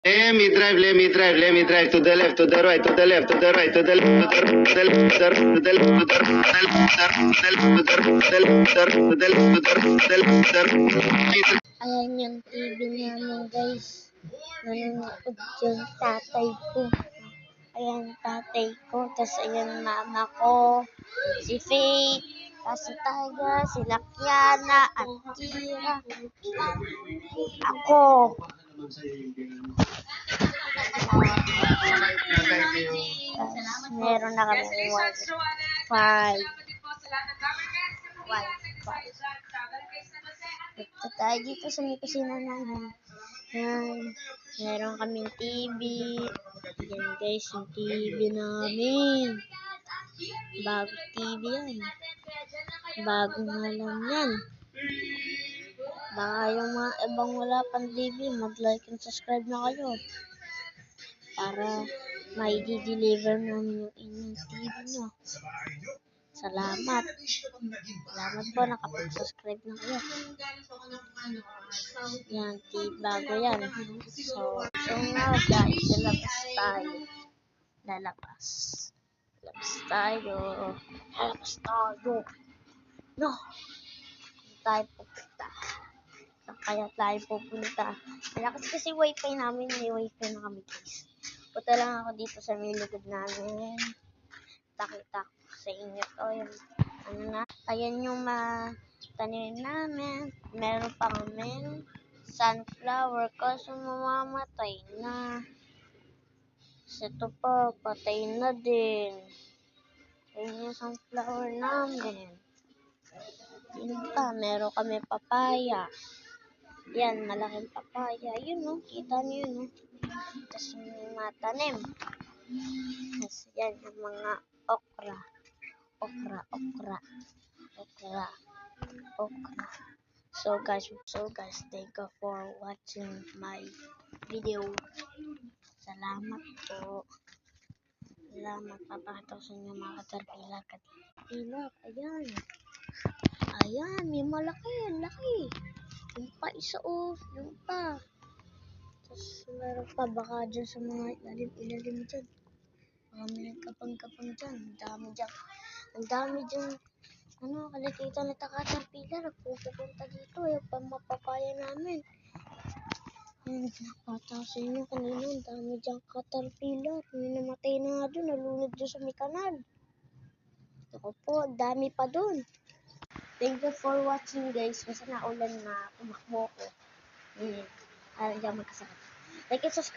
Let me drive to the left, to the right, to the left, to the right, to the left, to the left, to the right, to the left, to the left. Ayan yung TV namin guys. Nanonood yung tatay ko. Ayan tatay ko. Tapos ayan mama ko. Si Faye. Tapos si Tiger. Si Lakiana. At Kira. Ako. Tapos meron na kami Wi-Fi. Ito tayo dito sa may kusina namin. Yan. Meron kaming TV. Yan guys, yung TV namin. Bagong TV yan. Bagong nga lang yan. Baka yung mga ibang wala pang TV, mag-like and subscribe na kayo. Para may di-deliver namin yung inyong TV nyo. Salamat. Salamat po, nakapag-subscribe na kayo. Yan, bago yan. So now guys, lalabas tayo. Lalabas tayo. No! Tayo pupunta. Kaya tayo pupunta. Kaya kasi wifi namin, may wifi na kami guys. Punta lang ako dito sa may likod namin. Takita ko sa inyo to. Ano na? Ayan yung tanim namin. Meron pa kami sunflower kasi mamamatay na. Ito pa, patay na din. Ayan yung sunflower namin. Yun pa, meron kami papaya. Yan, malaking papaya. Yun o, kita niyo yun o. Tapos may mga tanim. Tapos yan, yung mga okra. So guys, thank you for watching my video. Salamat po. Salamat, papakita ko sa inyo mga katarpila. Ayan, may malaki, laki. Yung pa isa yung pa. Tapos meron pa, baka dyan sa mga ilalim dyan. Baka may kapang-kapang dyan. Ang dami dyan. Kalakita na caterpillar. Pupunta dito. Yung pamapapaya namin. Ayan, nakapata sa inyo kanina. Ang dami dyan caterpillar. May namatay na nga dun. Nalunod dun sa may kanal. Ako po, ang dami pa dun. Thank you for watching guys. Kasi naulan na tumakbo ko. Ayan, dyan magkasakit. Like and subscribe.